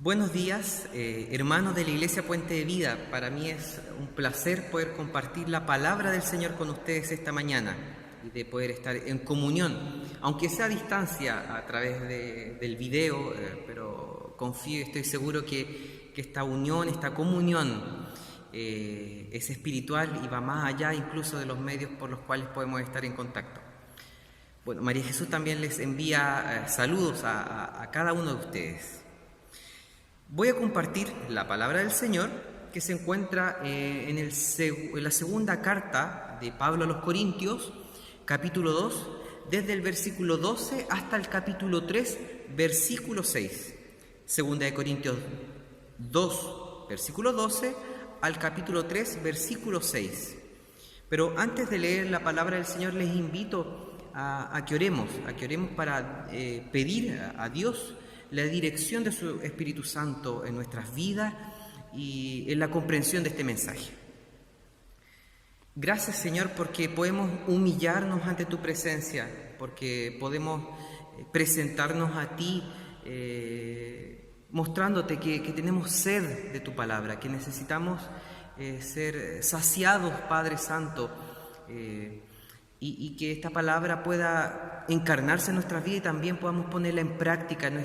Buenos días, hermanos de la Iglesia Puente de Vida. Para mí es un placer poder compartir la palabra del Señor con ustedes esta mañana y de poder estar en comunión, aunque sea a distancia a través del video, pero confío y estoy seguro que esta unión, esta comunión es espiritual y va más allá incluso de los medios por los cuales podemos estar en contacto. Bueno, María Jesús también les envía saludos a cada uno de ustedes. Voy a compartir la palabra del Señor que se encuentra en la segunda carta de Pablo a los Corintios, capítulo 2, desde el versículo 12 hasta el capítulo 3, versículo 6. Segunda de Corintios 2, versículo 12 al capítulo 3, versículo 6. Pero antes de leer la palabra del Señor les invito a que oremos para pedir a Dios la dirección de su Espíritu Santo en nuestras vidas y en la comprensión de este mensaje. Gracias, Señor, porque podemos humillarnos ante tu presencia, porque podemos presentarnos a ti mostrándote que tenemos sed de tu palabra, que necesitamos ser saciados, Padre Santo, y que esta palabra pueda encarnarse en nuestras vidas y también podamos ponerla en práctica en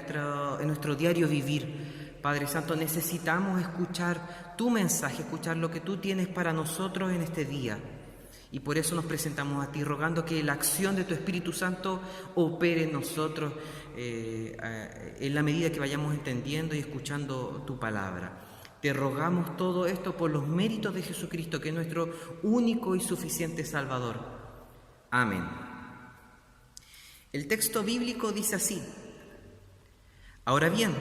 nuestro diario vivir. Padre Santo, necesitamos escuchar tu mensaje, escuchar lo que tú tienes para nosotros en este día. Y por eso nos presentamos a ti, rogando que la acción de tu Espíritu Santo opere en nosotros en la medida que vayamos entendiendo y escuchando tu palabra. Te rogamos todo esto por los méritos de Jesucristo, que es nuestro único y suficiente Salvador. Amén. El texto bíblico dice así: Ahora bien,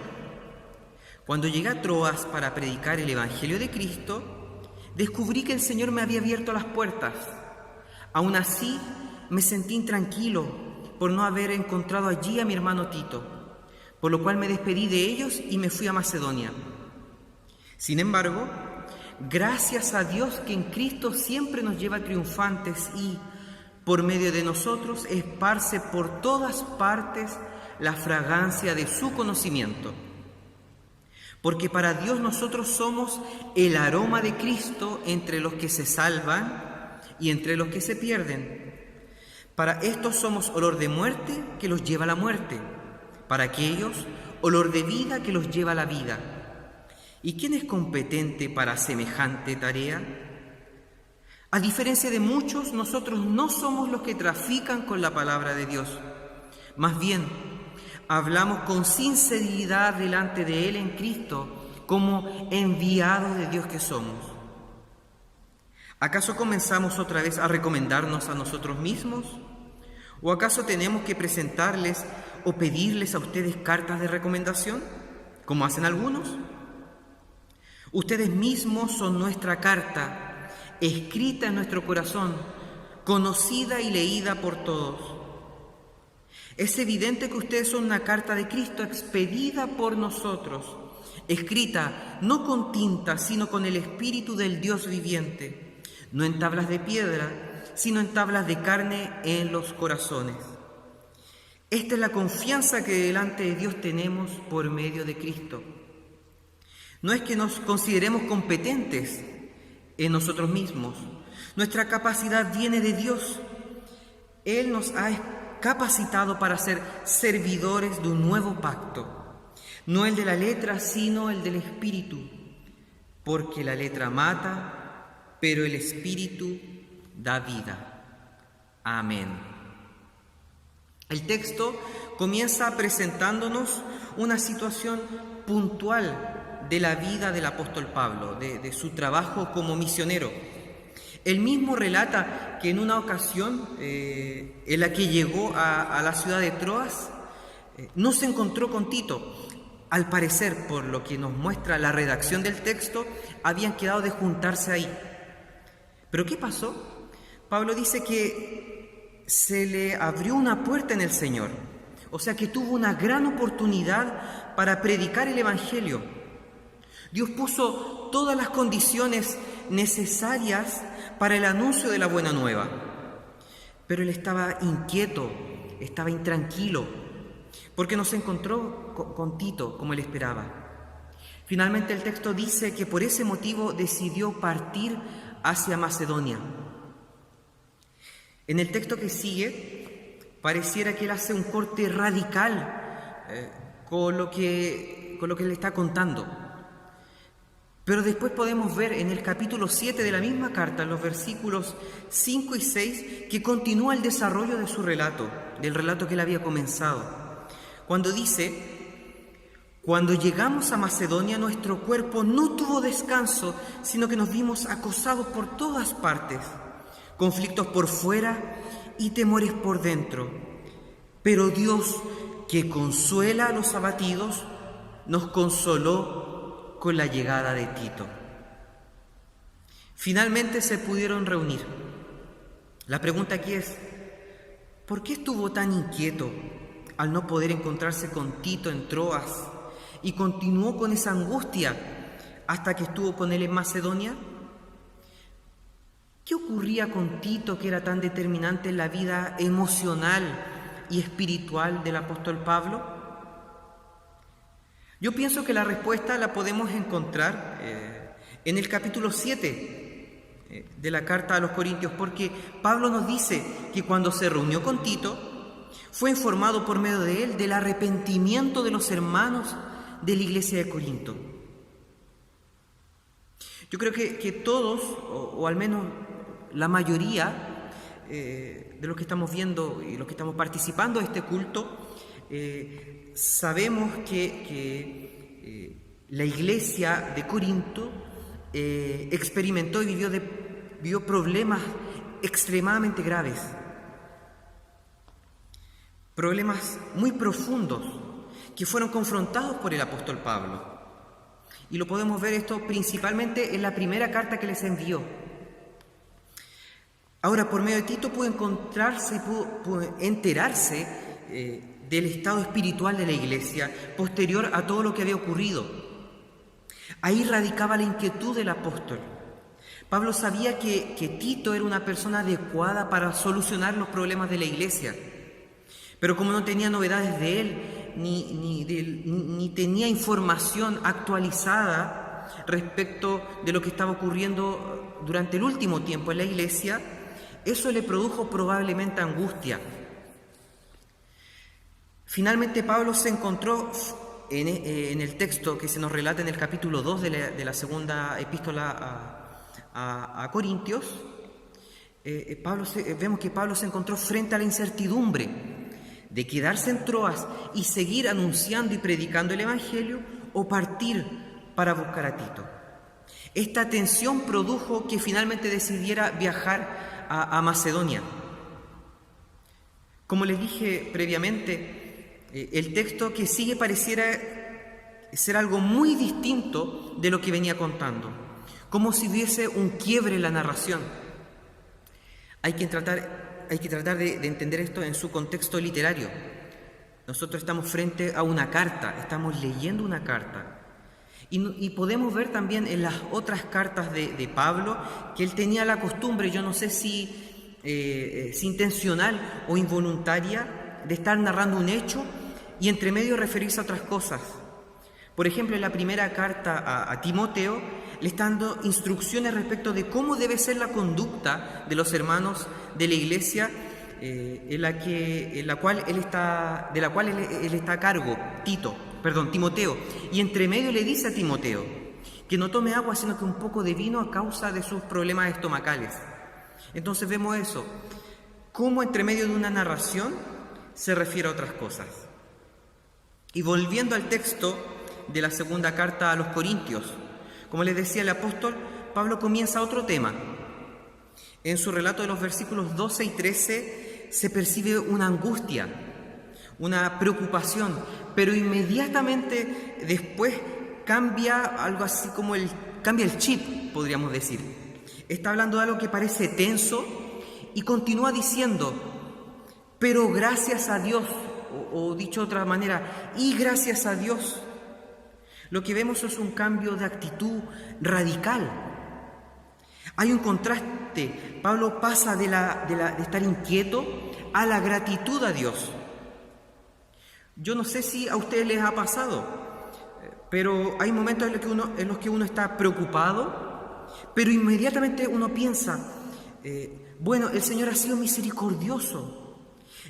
cuando llegué a Troas para predicar el Evangelio de Cristo, descubrí que el Señor me había abierto las puertas. Aún así, me sentí intranquilo por no haber encontrado allí a mi hermano Tito, por lo cual me despedí de ellos y me fui a Macedonia. Sin embargo, gracias a Dios que en Cristo siempre nos lleva triunfantes y, por medio de nosotros, esparce por todas partes la fragancia de su conocimiento. Porque para Dios nosotros somos el aroma de Cristo entre los que se salvan y entre los que se pierden. Para estos somos olor de muerte que los lleva a la muerte, para aquellos olor de vida que los lleva a la vida. ¿Y quién es competente para semejante tarea? A diferencia de muchos, nosotros no somos los que trafican con la palabra de Dios. Más bien, hablamos con sinceridad delante de Él en Cristo, como enviados de Dios que somos. ¿Acaso comenzamos otra vez a recomendarnos a nosotros mismos? ¿O acaso tenemos que presentarles o pedirles a ustedes cartas de recomendación, como hacen algunos? Ustedes mismos son nuestra carta, escrita en nuestro corazón, conocida y leída por todos. Es evidente que ustedes son una carta de Cristo expedida por nosotros, escrita no con tinta, sino con el Espíritu del Dios viviente, no en tablas de piedra, sino en tablas de carne en los corazones. Esta es la confianza que delante de Dios tenemos por medio de Cristo. No es que nos consideremos competentes en nosotros mismos. Nuestra capacidad viene de Dios. Él nos ha capacitado para ser servidores de un nuevo pacto, no el de la letra, sino el del Espíritu, porque la letra mata, pero el Espíritu da vida. Amén. El texto comienza presentándonos una situación puntual de la vida del apóstol Pablo, de su trabajo como misionero. Él mismo relata que en una ocasión en la que llegó a la ciudad de Troas, no se encontró con Tito. Al parecer, por lo que nos muestra la redacción del texto, habían quedado de juntarse ahí. ¿Pero qué pasó? Pablo dice que se le abrió una puerta en el Señor, o sea que tuvo una gran oportunidad para predicar el Evangelio. Dios puso todas las condiciones necesarias para el anuncio de la buena nueva. Pero él estaba inquieto, estaba intranquilo, porque no se encontró con Tito como él esperaba. Finalmente el texto dice que por ese motivo decidió partir hacia Macedonia. En el texto que sigue, pareciera que él hace un corte radical con lo que le está contando. Pero después podemos ver en el capítulo 7 de la misma carta, en los versículos 5 y 6, que continúa el desarrollo de su relato, del relato que él había comenzado. Cuando dice: cuando llegamos a Macedonia, nuestro cuerpo no tuvo descanso, sino que nos vimos acosados por todas partes, conflictos por fuera y temores por dentro. Pero Dios, que consuela a los abatidos, nos consoló con la llegada de Tito. Finalmente se pudieron reunir. La pregunta aquí es: ¿por qué estuvo tan inquieto al no poder encontrarse con Tito en Troas y continuó con esa angustia hasta que estuvo con él en Macedonia? ¿Qué ocurría con Tito que era tan determinante en la vida emocional y espiritual del apóstol Pablo? Yo pienso que la respuesta la podemos encontrar en el capítulo 7 de la carta a los Corintios, porque Pablo nos dice que cuando se reunió con Tito, fue informado por medio de él del arrepentimiento de los hermanos de la iglesia de Corinto. Yo creo que todos, o al menos la mayoría de los que estamos viendo y los que estamos participando de este culto, sabemos que la iglesia de Corinto experimentó y vivió problemas extremadamente graves, problemas muy profundos que fueron confrontados por el apóstol Pablo. Y lo podemos ver esto principalmente en la primera carta que les envió. Ahora, por medio de Tito pudo encontrarse, pudo enterarse del estado espiritual de la iglesia posterior a todo lo que había ocurrido. Ahí radicaba la inquietud del apóstol. Pablo sabía que Tito era una persona adecuada para solucionar los problemas de la iglesia, pero como no tenía novedades de él, ni tenía información actualizada respecto de lo que estaba ocurriendo durante el último tiempo en la iglesia, eso le produjo probablemente angustia. Finalmente Pablo se encontró en el texto que se nos relata en el capítulo 2 de la segunda epístola a Corintios. Vemos que Pablo se encontró frente a la incertidumbre de quedarse en Troas y seguir anunciando y predicando el Evangelio, o partir para buscar a Tito. Esta tensión produjo que finalmente decidiera viajar a Macedonia. Como les dije previamente, el texto que sigue pareciera ser algo muy distinto de lo que venía contando, como si hubiese un quiebre en la narración. Hay que tratar de entender esto en su contexto literario. Nosotros estamos frente a una carta, estamos leyendo una carta. Y podemos ver también en las otras cartas de Pablo que él tenía la costumbre, yo no sé si intencional o involuntaria, de estar narrando un hecho y entre medio referirse a otras cosas. Por ejemplo, en la primera carta a Timoteo le está dando instrucciones respecto de cómo debe ser la conducta de los hermanos de la iglesia de la cual él está a cargo, Timoteo. Y entre medio le dice a Timoteo que no tome agua sino que un poco de vino a causa de sus problemas estomacales. Entonces vemos eso, cómo entre medio de una narración se refiere a otras cosas. Y volviendo al texto de la segunda carta a los Corintios, como les decía el apóstol, Pablo comienza otro tema. En su relato de los versículos 12 y 13 se percibe una angustia, una preocupación, pero inmediatamente después cambia algo así como cambia el chip, podríamos decir. Está hablando de algo que parece tenso y continúa diciendo: pero gracias a Dios, o dicho de otra manera, y gracias a Dios. Lo que vemos es un cambio de actitud radical. Hay un contraste. Pablo pasa de estar inquieto a la gratitud a Dios. Yo no sé si a ustedes les ha pasado, pero hay momentos en los que uno está preocupado, pero inmediatamente uno piensa, bueno, el Señor ha sido misericordioso,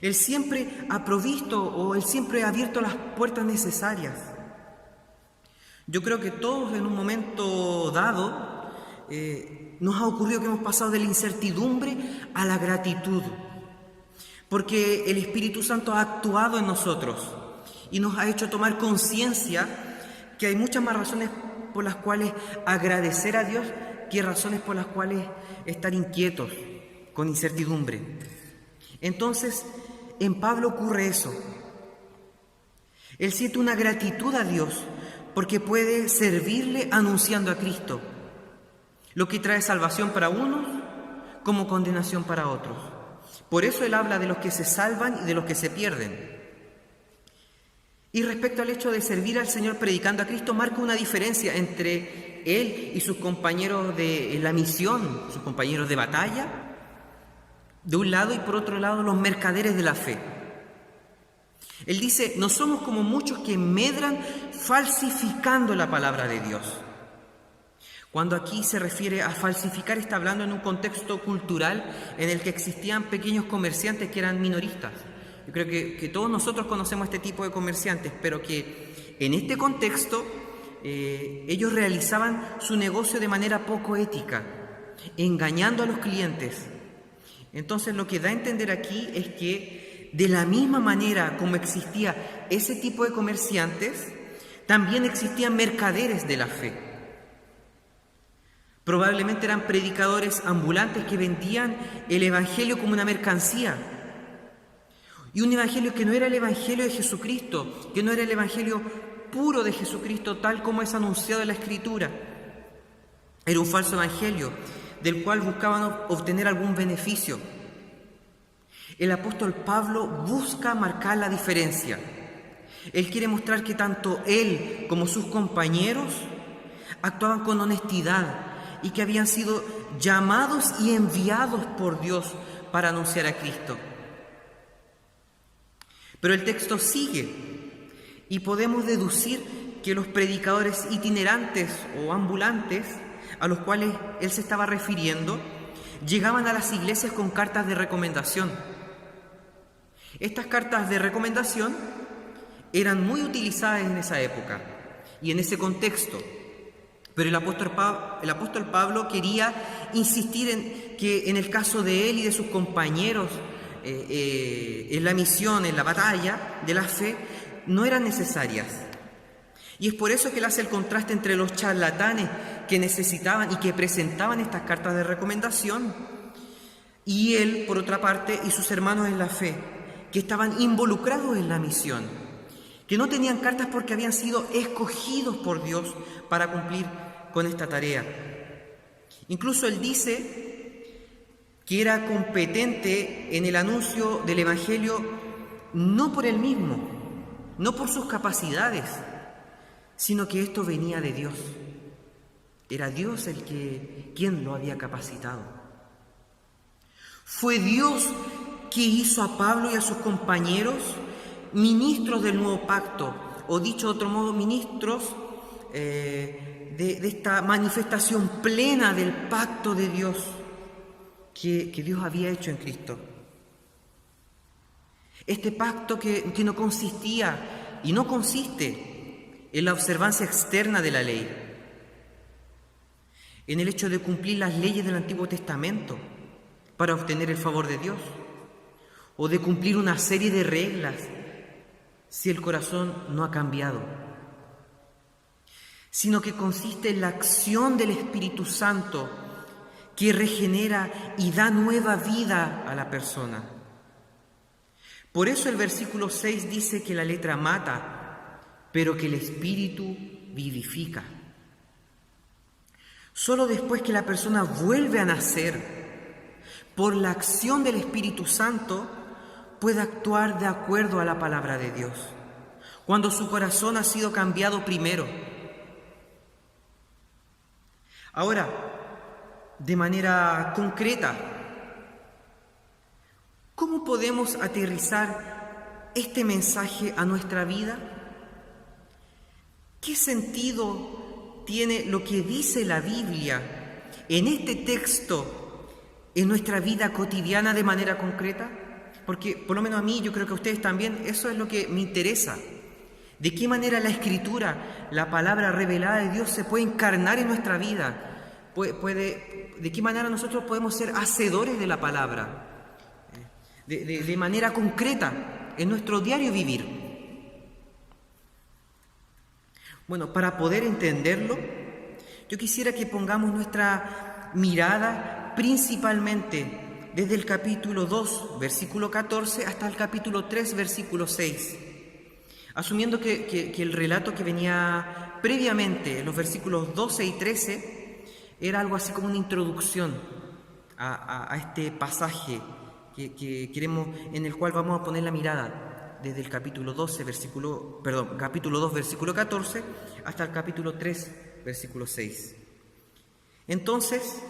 Él siempre ha provisto o Él siempre ha abierto las puertas necesarias. Yo creo que todos en un momento dado nos ha ocurrido que hemos pasado de la incertidumbre a la gratitud, porque el Espíritu Santo ha actuado en nosotros y nos ha hecho tomar conciencia que hay muchas más razones por las cuales agradecer a Dios que razones por las cuales estar inquietos, con incertidumbre. Entonces, en Pablo ocurre eso. Él siente una gratitud a Dios porque puede servirle anunciando a Cristo, lo que trae salvación para unos como condenación para otros. Por eso él habla de los que se salvan y de los que se pierden. Y respecto al hecho de servir al Señor predicando a Cristo, marca una diferencia entre él y sus compañeros de la misión, sus compañeros de batalla, de un lado, y por otro lado los mercaderes de la fe. Él dice, no somos como muchos que medran falsificando la palabra de Dios. Cuando aquí se refiere a falsificar, está hablando en un contexto cultural en el que existían pequeños comerciantes que eran minoristas. Yo creo que todos nosotros conocemos este tipo de comerciantes, pero que en este contexto ellos realizaban su negocio de manera poco ética, engañando a los clientes. Entonces lo que da a entender aquí es que de la misma manera como existía ese tipo de comerciantes, también existían mercaderes de la fe. Probablemente eran predicadores ambulantes que vendían el Evangelio como una mercancía. Y un evangelio que no era el evangelio de Jesucristo, que no era el evangelio puro de Jesucristo tal como es anunciado en la Escritura. Era un falso evangelio del cual buscaban obtener algún beneficio. El apóstol Pablo busca marcar la diferencia. Él quiere mostrar que tanto él como sus compañeros actuaban con honestidad y que habían sido llamados y enviados por Dios para anunciar a Cristo. Pero el texto sigue y podemos deducir que los predicadores itinerantes o ambulantes a los cuales él se estaba refiriendo llegaban a las iglesias con cartas de recomendación. Estas cartas de recomendación eran muy utilizadas en esa época y en ese contexto. Pero el apóstol Pablo quería insistir en que en el caso de él y de sus compañeros en la misión, en la batalla de la fe, no eran necesarias. Y es por eso que él hace el contraste entre los charlatanes que necesitaban y que presentaban estas cartas de recomendación, y él, por otra parte, y sus hermanos en la fe, que estaban involucrados en la misión, que no tenían cartas porque habían sido escogidos por Dios para cumplir con esta tarea. Incluso él dice que era competente en el anuncio del Evangelio no por él mismo, no por sus capacidades, sino que esto venía de Dios. Era Dios quien lo había capacitado. Fue Dios que hizo a Pablo y a sus compañeros ministros del nuevo pacto, o dicho de otro modo, ministros de esta manifestación plena del pacto de Dios que Dios había hecho en Cristo. Este pacto que no consistía y no consiste en la observancia externa de la ley, en el hecho de cumplir las leyes del Antiguo Testamento para obtener el favor de Dios, o de cumplir una serie de reglas si el corazón no ha cambiado, sino que consiste en la acción del Espíritu Santo que regenera y da nueva vida a la persona. Por eso el versículo 6 dice que la letra mata, pero que el Espíritu vivifica. Solo después que la persona vuelve a nacer por la acción del Espíritu Santo, puede actuar de acuerdo a la palabra de Dios, cuando su corazón ha sido cambiado primero. Ahora, de manera concreta, ¿cómo podemos aterrizar este mensaje a nuestra vida? ¿qué sentido tiene lo que dice la Biblia en este texto en nuestra vida cotidiana de manera concreta? Porque por lo menos a mí, yo creo que a ustedes también, eso es lo que me interesa. ¿De qué manera la Escritura, la palabra revelada de Dios, se puede encarnar en nuestra vida? ¿De qué manera nosotros podemos ser hacedores de la palabra? De manera concreta, en nuestro diario vivir. Bueno, para poder entenderlo, yo quisiera que pongamos nuestra mirada principalmente desde el capítulo 2, versículo 14, hasta el capítulo 3, versículo 6. Asumiendo que el relato que venía previamente, los versículos 12 y 13, era algo así como una introducción a este pasaje que queremos, en el cual vamos a poner la mirada desde el capítulo 2, versículo 14, hasta el capítulo 3, versículo 6. Entonces,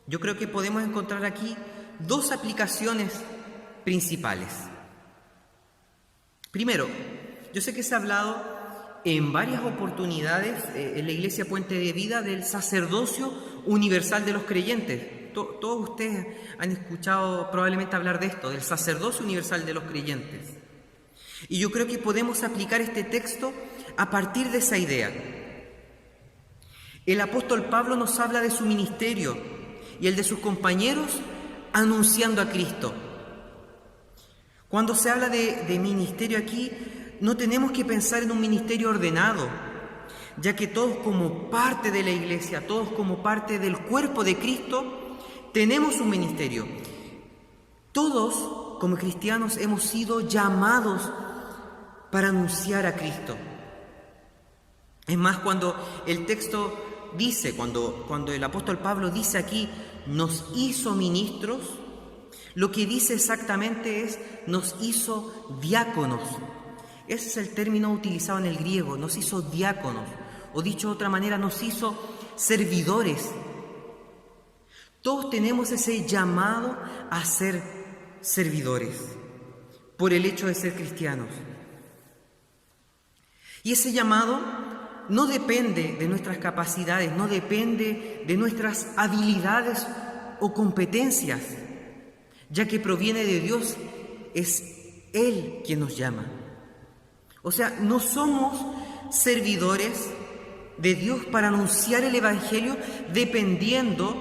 yo creo que podemos encontrar aquí dos aplicaciones principales. Primero, yo sé que se ha hablado en varias oportunidades en la Iglesia Puente de Vida del sacerdocio universal de los creyentes. Todos ustedes han escuchado probablemente hablar de esto, del sacerdocio universal de los creyentes. Y yo creo que podemos aplicar este texto a partir de esa idea. El apóstol Pablo nos habla de su ministerio y el de sus compañeros anunciando a Cristo. Cuando se habla de ministerio aquí, no tenemos que pensar en un ministerio ordenado, ya que todos como parte de la iglesia, todos como parte del cuerpo de Cristo, tenemos un ministerio. Todos como cristianos hemos sido llamados para anunciar a Cristo. Es más, cuando el texto dice, cuando el apóstol Pablo dice aquí, nos hizo ministros, lo que dice exactamente es, nos hizo diáconos. Ese es el término utilizado en el griego, nos hizo diáconos, o dicho de otra manera, nos hizo servidores. Todos tenemos ese llamado a ser servidores por el hecho de ser cristianos. Y ese llamado no depende de nuestras capacidades, no depende de nuestras habilidades o competencias, ya que proviene de Dios, es Él quien nos llama. O sea, no somos servidores de Dios para anunciar el Evangelio dependiendo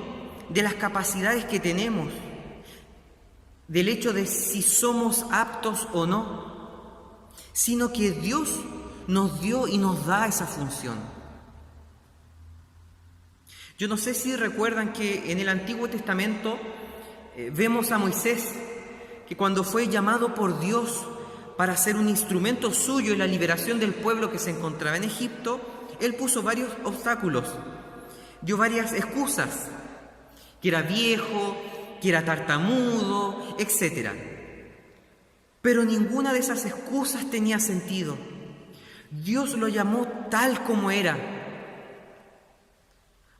de las capacidades que tenemos, del hecho de si somos aptos o no, sino que Dios nos dio y nos da esa función. Yo no sé si recuerdan que en el Antiguo Testamento vemos a Moisés, que cuando fue llamado por Dios para ser un instrumento suyo en la liberación del pueblo que se encontraba en Egipto, él puso varios obstáculos, dio varias excusas, que era viejo, que era tartamudo, etc. Pero ninguna de esas excusas tenía sentido. Dios lo llamó tal como era.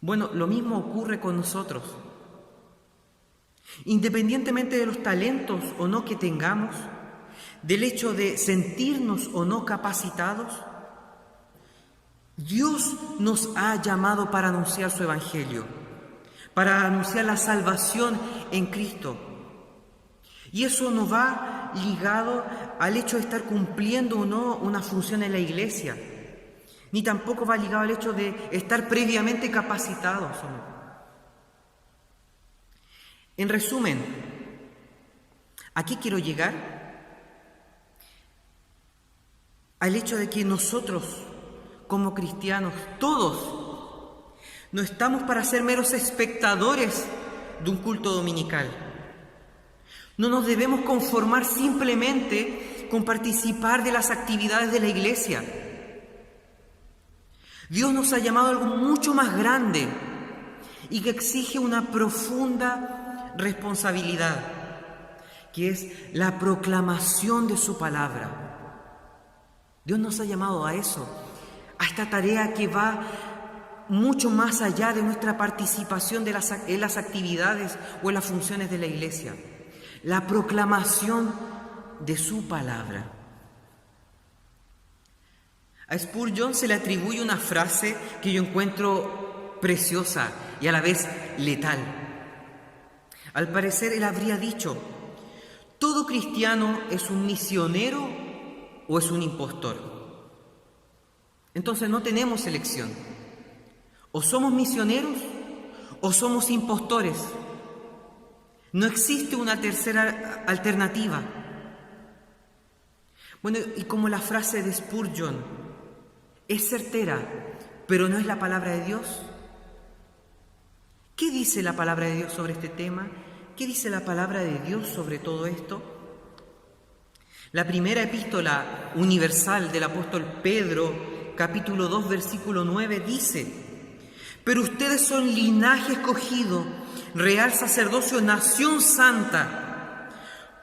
Bueno, lo mismo ocurre con nosotros. Independientemente de los talentos o no que tengamos, del hecho de sentirnos o no capacitados, Dios nos ha llamado para anunciar su Evangelio, para anunciar la salvación en Cristo. Y eso no va ligado al hecho de estar cumpliendo o no una función en la iglesia, ni tampoco va ligado al hecho de estar previamente capacitados o no. En resumen, ¿a qué quiero llegar? Al hecho de que nosotros, como cristianos, todos, no estamos para ser meros espectadores de un culto dominical. No nos debemos conformar simplemente con participar de las actividades de la iglesia. Dios nos ha llamado a algo mucho más grande y que exige una profunda responsabilidad, que es la proclamación de su palabra. Dios nos ha llamado a eso, a esta tarea que va mucho más allá de nuestra participación en las actividades o en las funciones de la iglesia. La proclamación de su palabra. A Spurgeon se le atribuye una frase que yo encuentro preciosa y a la vez letal. Al parecer él habría dicho: ¿todo cristiano es un misionero o es un impostor? Entonces no tenemos elección. O somos misioneros o somos impostores. No existe una tercera alternativa. Bueno, y como la frase de Spurgeon es certera, pero no es la palabra de Dios. ¿Qué dice la palabra de Dios sobre este tema? ¿Qué dice la palabra de Dios sobre todo esto? La primera epístola universal del apóstol Pedro, capítulo 2, versículo 9, dice: pero ustedes son linaje escogido, real sacerdocio, nación santa,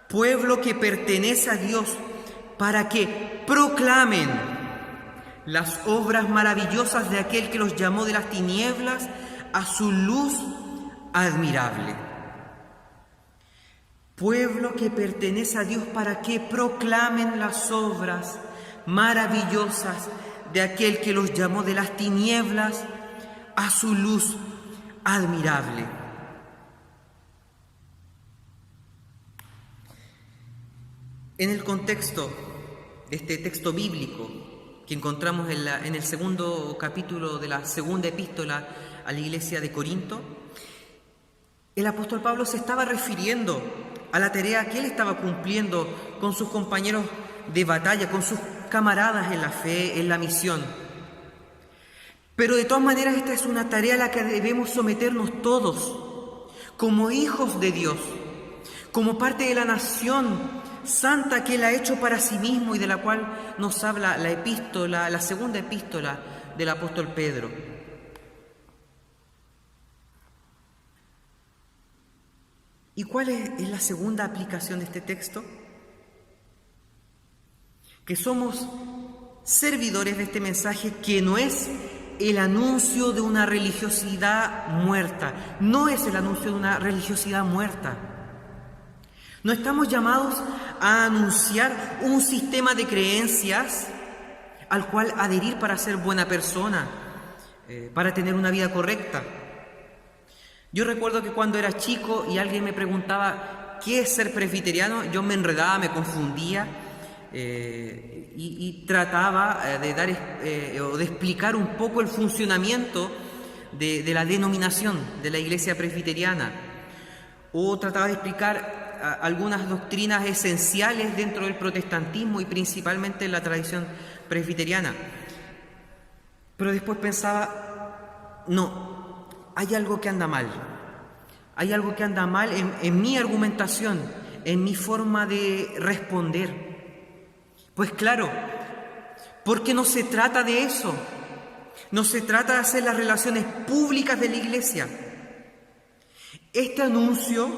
pueblo que pertenece a Dios, para que proclamen las obras maravillosas de aquel que los llamó de las tinieblas a su luz admirable. Pueblo que pertenece a Dios para que proclamen las obras maravillosas de aquel que los llamó de las tinieblas a su luz admirable. En el contexto de este texto bíblico que encontramos en el segundo capítulo de la segunda epístola a la iglesia de Corinto, el apóstol Pablo se estaba refiriendo a la tarea que él estaba cumpliendo con sus compañeros de batalla, con sus camaradas en la fe, en la misión. Pero de todas maneras esta es una tarea a la que debemos someternos todos, como hijos de Dios, como parte de la nación santa que Él ha hecho para sí mismo y de la cual nos habla la segunda epístola del apóstol Pedro. ¿Y cuál es la segunda aplicación de este texto? Que somos servidores de este mensaje, que no es el anuncio de una religiosidad muerta, no es el anuncio de una religiosidad muerta. No estamos llamados a anunciar un sistema de creencias al cual adherir para ser buena persona, para tener una vida correcta. Yo recuerdo que cuando era chico y alguien me preguntaba ¿qué es ser presbiteriano?, yo me enredaba, me confundía y trataba de dar o de explicar un poco el funcionamiento de la denominación de la iglesia presbiteriana, o trataba de explicar algunas doctrinas esenciales dentro del protestantismo y principalmente en la tradición presbiteriana. Pero después pensaba, no, hay algo que anda mal. Hay algo que anda mal en mi argumentación, en mi forma de responder. Pues claro, porque no se trata de eso. No se trata de hacer las relaciones públicas de la iglesia. Este anuncio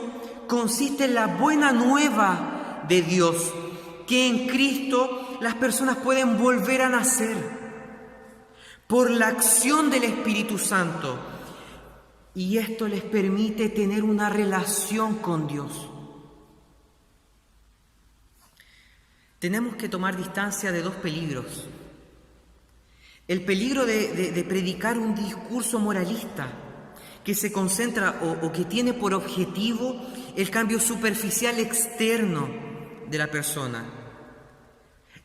consiste en la buena nueva de Dios, que en Cristo las personas pueden volver a nacer por la acción del Espíritu Santo, y esto les permite tener una relación con Dios. Tenemos que tomar distancia de dos peligros. El peligro de predicar un discurso moralista que se concentra o que tiene por objetivo el cambio superficial externo de la persona.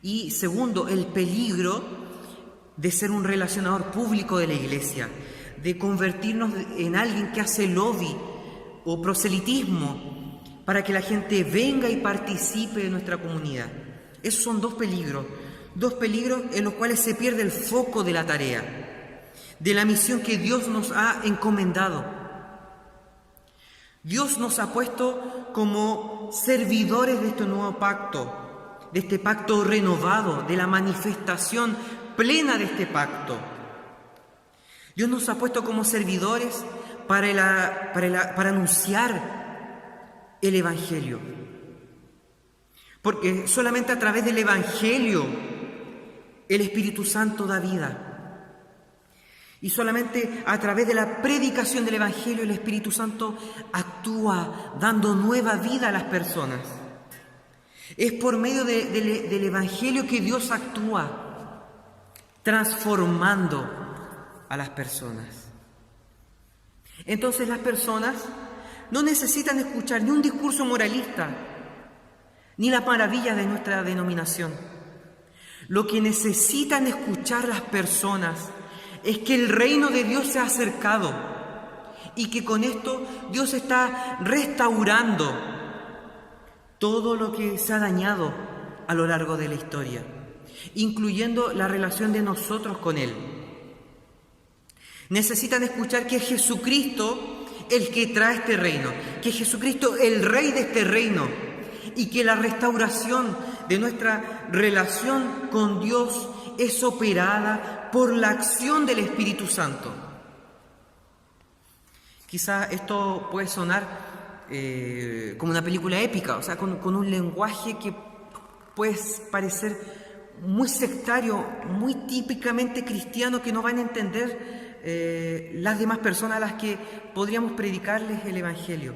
Y segundo, el peligro de ser un relacionador público de la iglesia, de convertirnos en alguien que hace lobby o proselitismo para que la gente venga y participe de nuestra comunidad. Esos son dos peligros en los cuales se pierde el foco de la tarea, de la misión que Dios nos ha encomendado. Dios nos ha puesto como servidores de este nuevo pacto, de este pacto renovado, de la manifestación plena de este pacto. Dios nos ha puesto como servidores para anunciar el Evangelio. Porque solamente a través del Evangelio el Espíritu Santo da vida. Y solamente a través de la predicación del Evangelio el Espíritu Santo actúa dando nueva vida a las personas. Es por medio del Evangelio que Dios actúa. transformando a las personas. Entonces las personas no necesitan escuchar ni un discurso moralista, ni las maravillas de nuestra denominación. Lo que necesitan escuchar las personas es que el reino de Dios se ha acercado y que con esto Dios está restaurando todo lo que se ha dañado a lo largo de la historia, incluyendo la relación de nosotros con Él. Necesitan escuchar que es Jesucristo el que trae este reino, que es Jesucristo el Rey de este reino, y que la restauración de nuestra relación con Dios es operada por la acción del Espíritu Santo. Quizá esto puede sonar como una película épica, o sea, con un lenguaje que puede parecer muy sectario, muy típicamente cristiano, que no van a entender las demás personas a las que podríamos predicarles el Evangelio.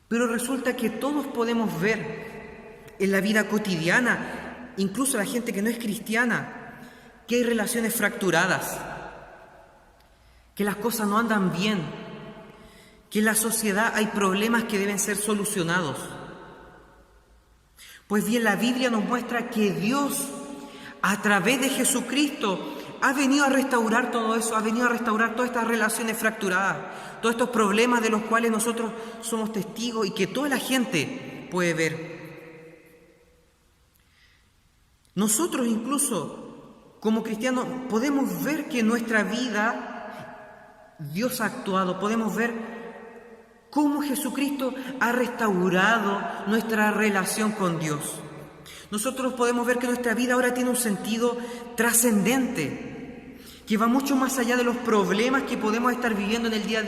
Pero resulta que todos podemos ver en la vida cotidiana, incluso la gente que no es cristiana, que hay relaciones fracturadas, que las cosas no andan bien, que en la sociedad hay problemas que deben ser solucionados. Pues bien, la Biblia nos muestra que Dios, a través de Jesucristo, ha venido a restaurar todo eso, ha venido a restaurar todas estas relaciones fracturadas, todos estos problemas de los cuales nosotros somos testigos y que toda la gente puede ver. Nosotros incluso, como cristianos, podemos ver que en nuestra vida Dios ha actuado, podemos ver cómo Jesucristo ha restaurado nuestra relación con Dios. Nosotros podemos ver que nuestra vida ahora tiene un sentido trascendente, que va mucho más allá de los problemas que podemos estar viviendo en el día a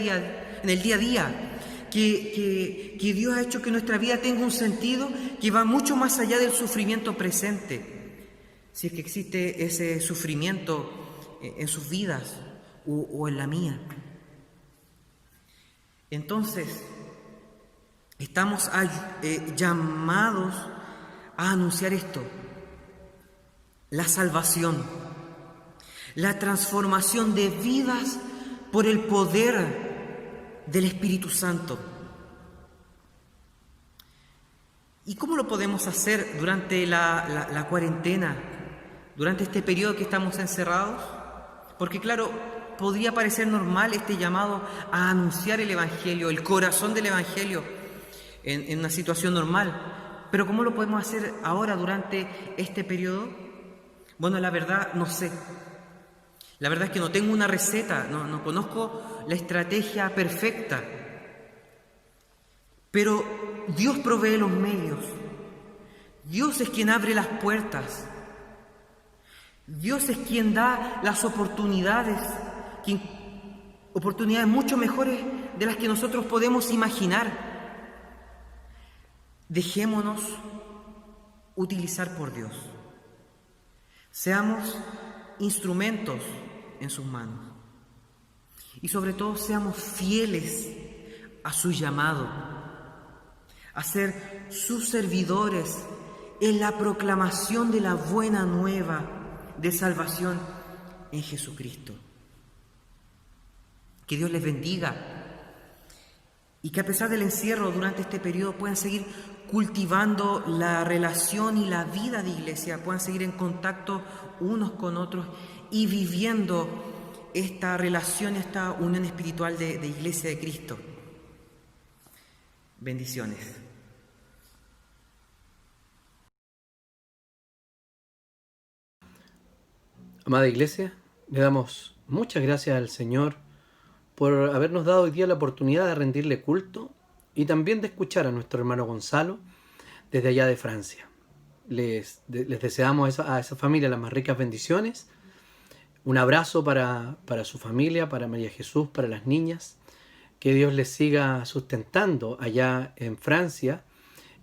día, que Dios ha hecho que nuestra vida tenga un sentido que va mucho más allá del sufrimiento presente, si es que existe ese sufrimiento en sus vidas o en la mía. Entonces, estamos llamados a anunciar esto: la salvación, la transformación de vidas por el poder del Espíritu Santo. ¿Y cómo lo podemos hacer durante la cuarentena, durante este periodo que estamos encerrados? Porque claro, podría parecer normal este llamado a anunciar el Evangelio, el corazón del Evangelio en una situación normal. Pero ¿cómo lo podemos hacer ahora durante este periodo? Bueno, la verdad no sé. La verdad es que no tengo una receta, no conozco la estrategia perfecta. Pero Dios provee los medios. Dios es quien abre las puertas. Dios es quien da las oportunidades, oportunidades mucho mejores de las que nosotros podemos imaginar. Dejémonos utilizar por Dios. Seamos instrumentos en sus manos. Y sobre todo seamos fieles a su llamado, a ser sus servidores en la proclamación de la buena nueva de salvación en Jesucristo. Que Dios les bendiga y que a pesar del encierro durante este periodo puedan seguir cultivando la relación y la vida de iglesia, puedan seguir en contacto unos con otros y viviendo esta relación, esta unión espiritual de iglesia de Cristo. Bendiciones. Amada Iglesia, le damos muchas gracias al Señor por habernos dado hoy día la oportunidad de rendirle culto y también de escuchar a nuestro hermano Gonzalo desde allá de Francia. Les deseamos a esa familia las más ricas bendiciones. Un abrazo para su familia, para María Jesús, para las niñas. Que Dios les siga sustentando allá en Francia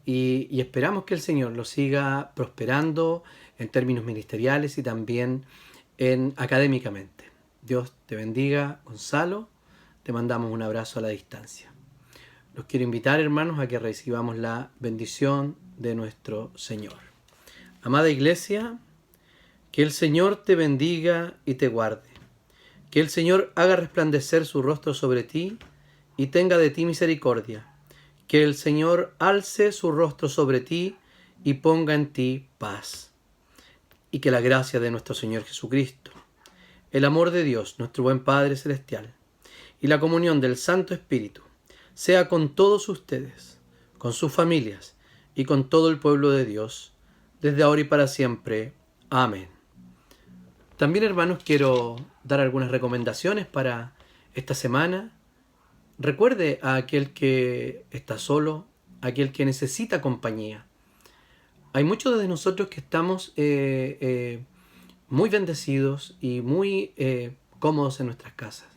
y esperamos que el Señor los siga prosperando en términos ministeriales y también académicamente. Dios te bendiga, Gonzalo. Te mandamos un abrazo a la distancia. Los quiero invitar, hermanos, a que recibamos la bendición de nuestro Señor. Amada Iglesia, Que el Señor te bendiga y te guarde. Que el Señor haga resplandecer su rostro sobre ti y tenga de ti misericordia. Que el Señor alce su rostro sobre ti y ponga en ti paz. Y que la gracia de nuestro Señor Jesucristo, el amor de Dios, nuestro buen Padre Celestial, y la comunión del Santo Espíritu, sea con todos ustedes, con sus familias y con todo el pueblo de Dios, desde ahora y para siempre. Amén. También, hermanos, quiero dar algunas recomendaciones para esta semana. Recuerde a aquel que está solo, a aquel que necesita compañía. Hay muchos de nosotros que estamos muy bendecidos y muy cómodos en nuestras casas.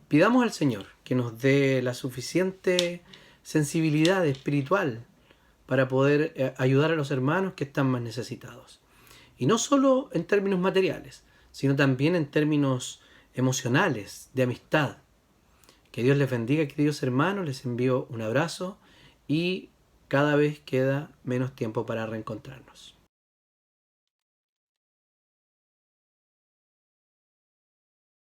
Pidamos al Señor que nos dé la suficiente sensibilidad espiritual para poder ayudar a los hermanos que están más necesitados. Y no solo en términos materiales, sino también en términos emocionales, de amistad. Que Dios les bendiga, queridos hermanos, les envío un abrazo y cada vez queda menos tiempo para reencontrarnos.